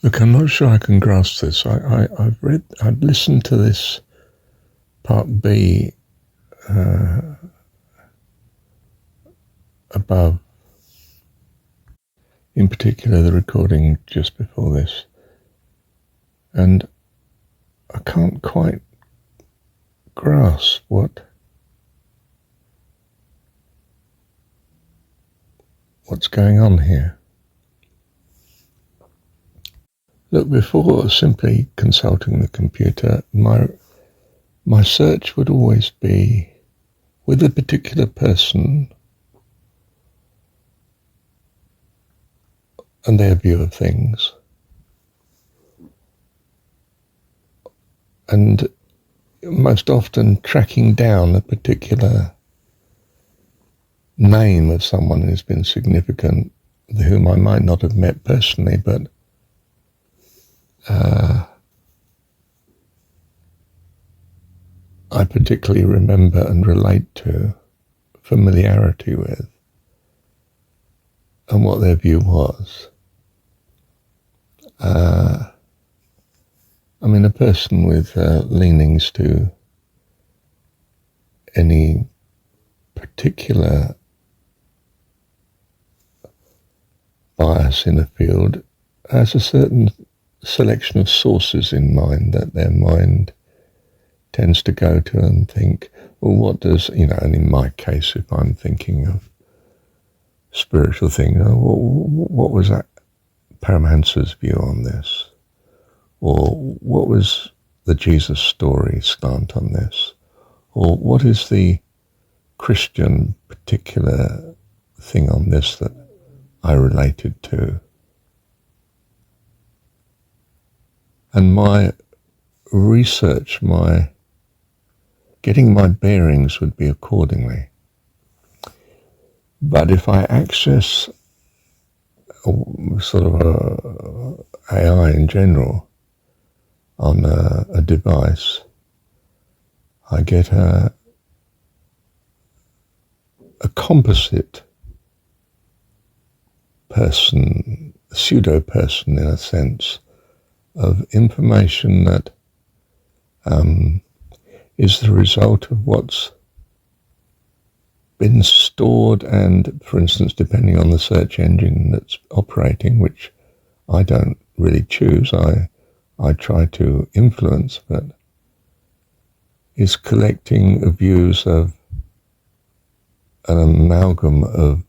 Look, I'm not sure I can grasp this. I've listened to this part B above, in particular the recording just before this, and I can't quite grasp what's going on here. Look, before simply consulting the computer, my search would always be with a particular person and their view of things, and most often tracking down a particular name of someone who's been significant, whom I might not have met personally, but I particularly remember and relate to, familiarity with, and what their view was. I mean, a person with leanings to any particular bias in a field has a certain selection of sources in mind that their mind tends to go to and think, well, what does, and in my case, if I'm thinking of spiritual things, what was that Paramahansa's view on this? Or what was the Jesus story slant on this? Or what is the Christian particular thing on this that I related to? And my research, getting my bearings would be accordingly. But if I access sort of a AI in general on a device, I get a composite person, a pseudo-person in a sense, of information that is the result of what's been stored, and, for instance, depending on the search engine that's operating, which I don't really choose, I try to influence, but is collecting views of an amalgam of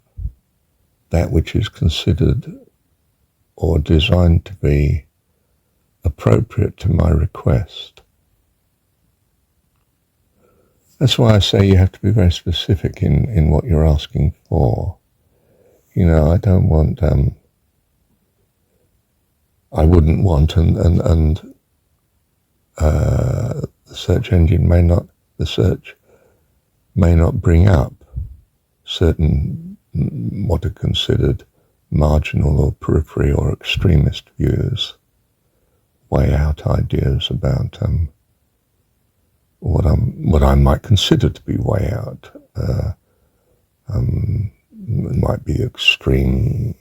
that which is considered or designed to be appropriate to my request. That's why I say you have to be very specific in what you're asking for. I don't want, I wouldn't want, and the search engine the search may not bring up certain what are considered marginal or periphery or extremist views, way out ideas about what I might consider to be way out. It might be extreme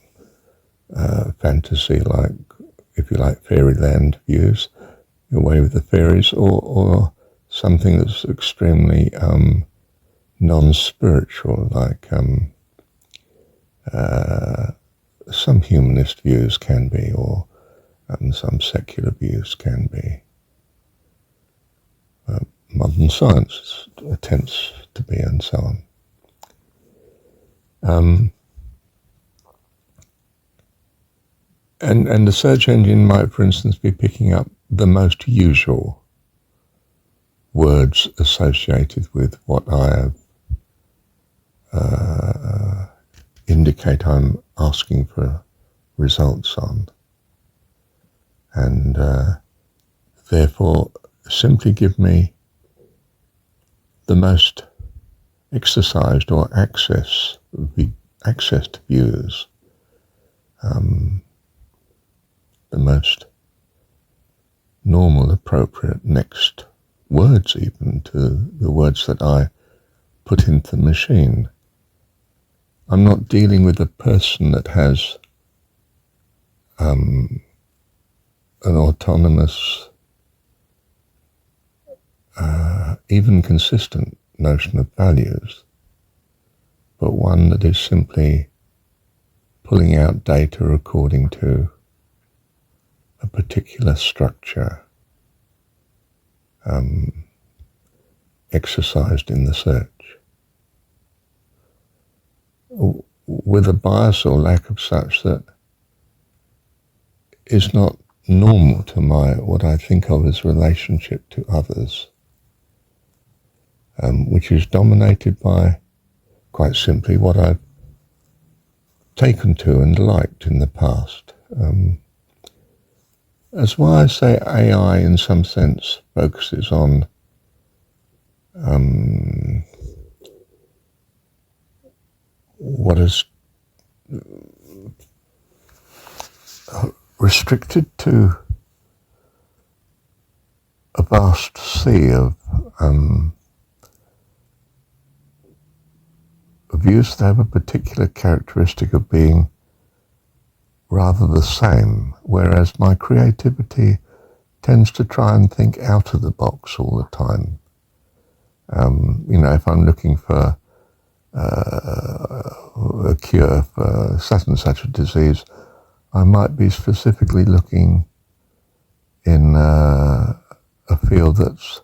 fantasy, like, if you like, fairyland views, away with the fairies, or something that's extremely non-spiritual, like some humanist views can be, or some secular views can be. Modern science attempts to be, and so on. And the search engine might, for instance, be picking up the most usual words associated with what I have indicate I'm asking for results on, and therefore simply give me the most exercised or accessed views, the most normal, appropriate next words even to the words that I put into the machine. I'm not dealing with a person that has an autonomous, even consistent notion of values, but one that is simply pulling out data according to a particular structure exercised in the search, with a bias or lack of such that is not normal to what I think of as relationship to others, which is dominated by, quite simply, what I've taken to and liked in the past. That's why I say AI in some sense focuses on what is restricted to a vast sea of views that have a particular characteristic of being rather the same, whereas my creativity tends to try and think out of the box all the time. If I'm looking for a cure for such and such a disease, I might be specifically looking in a field that's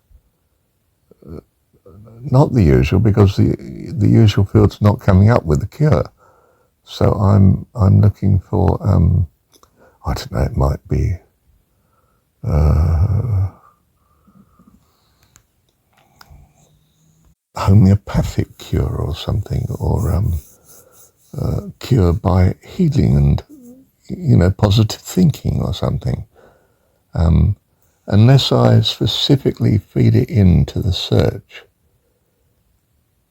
not the usual, because the usual field's not coming up with a cure. So I'm looking for I don't know, it might be homeopathic cure or something, or cure by healing and positive thinking or something. Unless I specifically feed it into the search,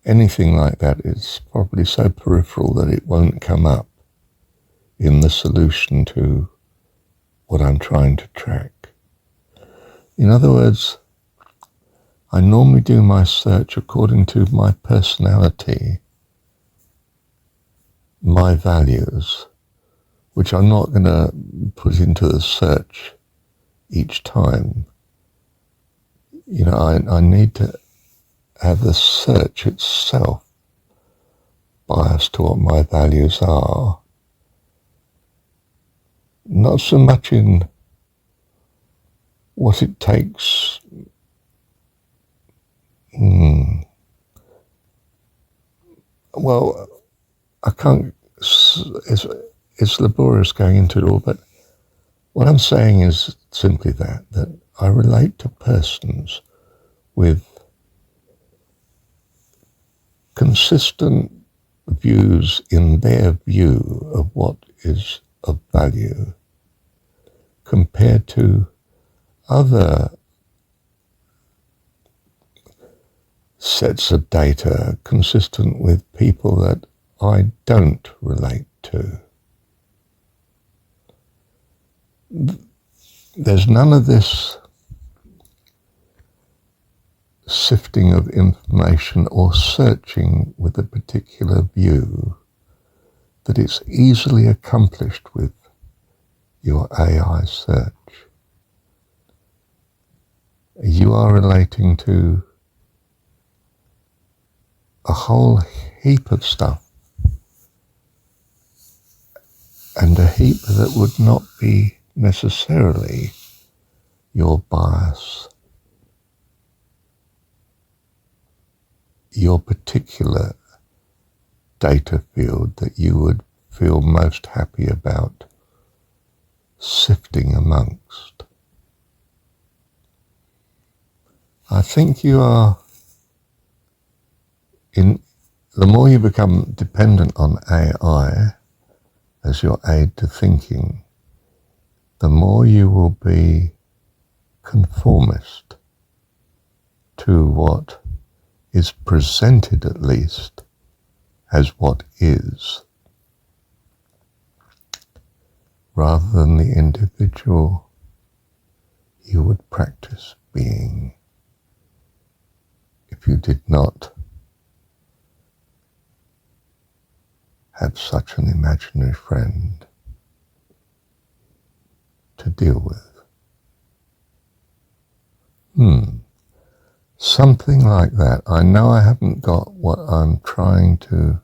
anything like that is probably so peripheral that it won't come up in the solution to what I'm trying to track. In other words, I normally do my search according to my personality, my values, which I'm not going to put into the search each time. I need to have the search itself biased to what my values are, not so much in what it takes. Well, I can't, it's laborious going into it all, but what I'm saying is simply that I relate to persons with consistent views in their view of what is of value, compared to other sets of data consistent with people that I don't relate to. There's none of this sifting of information or searching with a particular view that it's easily accomplished with your AI search. You are relating to a whole heap of stuff, and a heap that would not be necessarily your bias, your particular data field that you would feel most happy about sifting amongst. I think you are, the more you become dependent on AI as your aid to thinking, the more you will be conformist to what is presented, at least, as what is, rather than the individual you would practice being if you did not have such an imaginary friend to deal with. Something like that. I know I haven't got what I'm trying to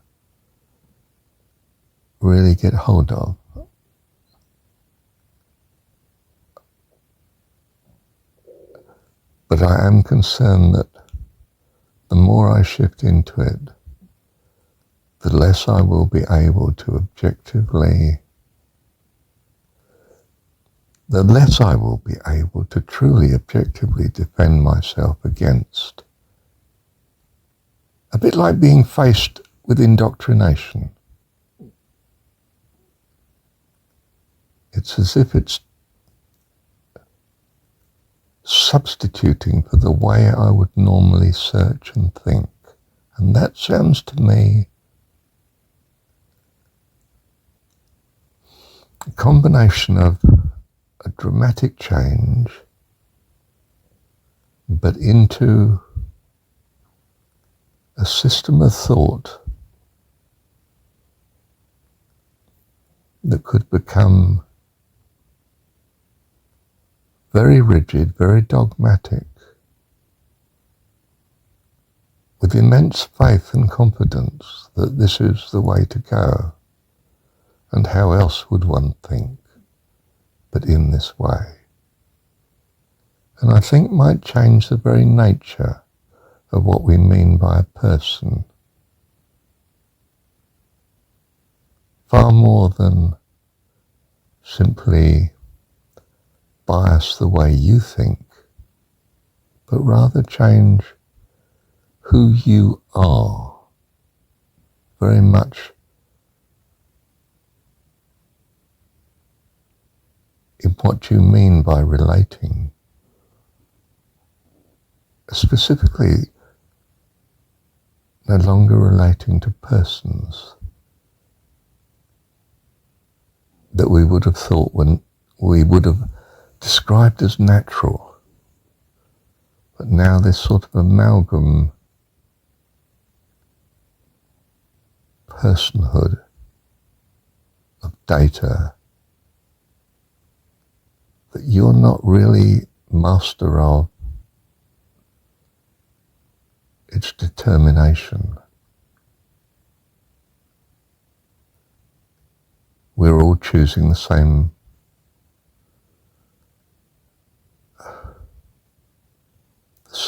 really get hold of. But I am concerned that the more I shift into it, the less I will be able to truly objectively defend myself against. A bit like being faced with indoctrination. It's as if it's substituting for the way I would normally search and think. And that sounds to me a combination of a dramatic change, but into a system of thought that could become very rigid, very dogmatic, with immense faith and confidence that this is the way to go. And how else would one think but in this way? And I think might change the very nature of what we mean by a person, far more than simply bias the way you think, but rather change who you are, very much in what you mean by relating. Specifically, no longer relating to persons that we would have thought when we would have described as natural. But now this sort of amalgam personhood of data that you're not really master of its determination. We're all choosing the same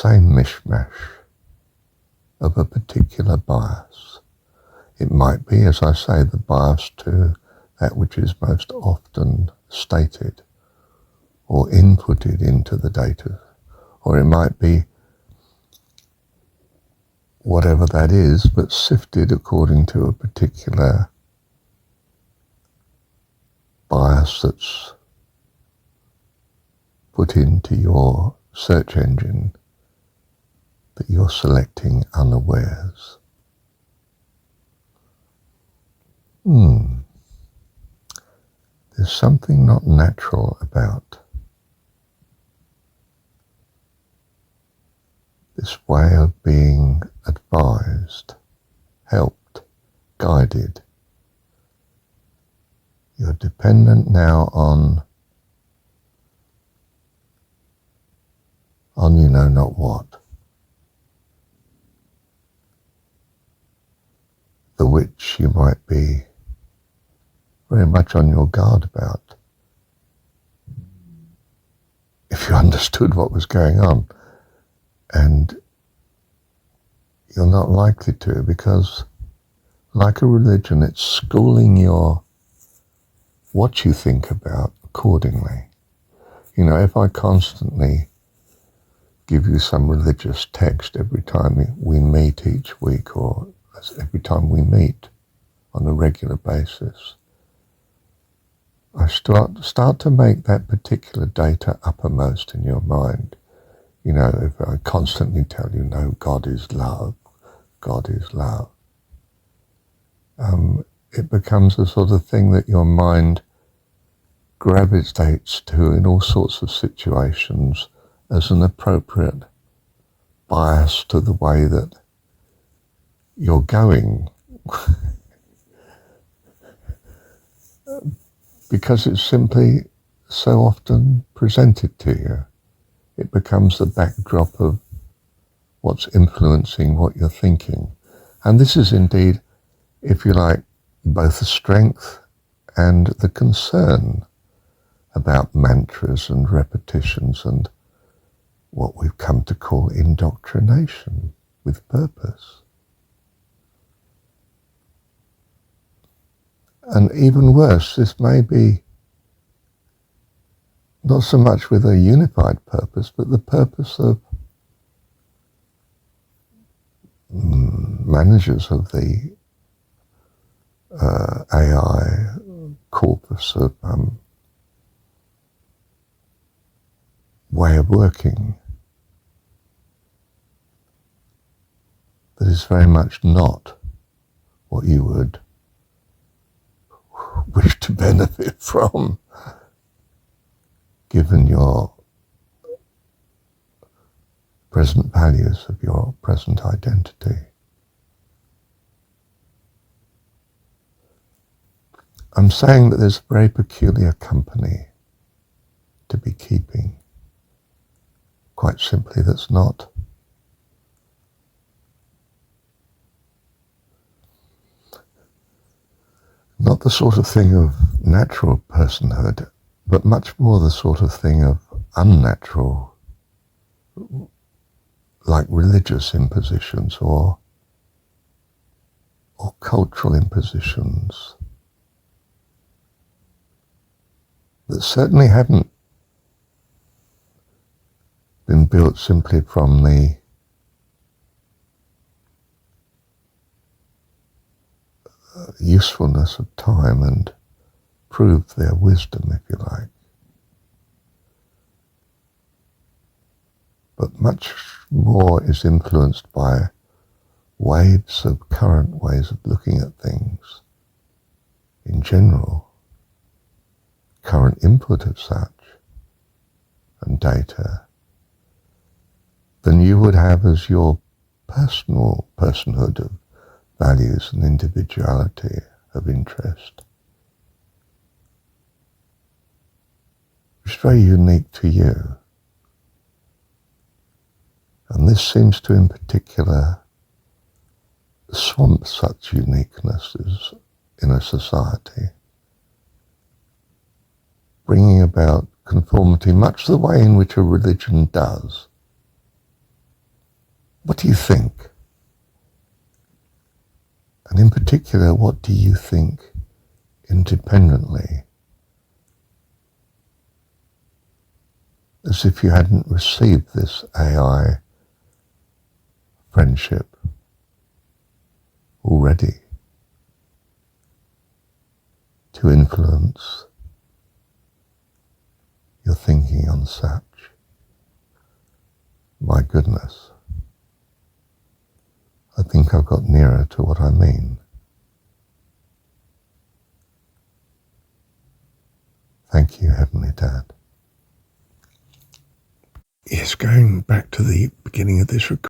mishmash of a particular bias. It might be, as I say, the bias to that which is most often stated or inputted into the data, or it might be whatever that is, but sifted according to a particular bias that's put into your search engine that you're selecting unawares. There's something not natural about this way of being advised, helped, guided. You're dependent now on you know not what, the which you might be very much on your guard about if you understood what was going on. And you're not likely to, because like a religion, it's schooling what you think about accordingly. You know, if I constantly give you some religious text every time we meet each week, or every time we meet on a regular basis, I start to make that particular data uppermost in your mind. You know, if I constantly tell you, no, God is love, God is love, it becomes the sort of thing that your mind gravitates to in all sorts of situations as an appropriate bias to the way that you're going. Because it's simply so often presented to you it becomes the backdrop of what's influencing what you're thinking. And this is indeed, if you like, both the strength and the concern about mantras and repetitions and what we've come to call indoctrination with purpose. And even worse, this may be not so much with a unified purpose, but the purpose of managers of the AI corpus of way of working that is very much not what you would wish to benefit from, given your present values of your present identity. I'm saying that there's a very peculiar company to be keeping, quite simply, that's not the sort of thing of natural personhood, but much more the sort of thing of unnatural, like religious impositions or cultural impositions that certainly haven't been built simply from the usefulness of time and prove their wisdom, if you like, but much more is influenced by waves of current ways of looking at things in general, current input of such and data, than you would have as your personal personhood of values and individuality of interest, which is very unique to you. And this seems to, in particular, swamp such uniquenesses in a society, bringing about conformity much the way in which a religion does. What do you think? And in particular, what do you think independently, as if you hadn't received this AI friendship already to influence your thinking on such? My goodness, I think I've got nearer to what I mean. Thank you, Heavenly Dad. Yes, going back to the beginning of this recording,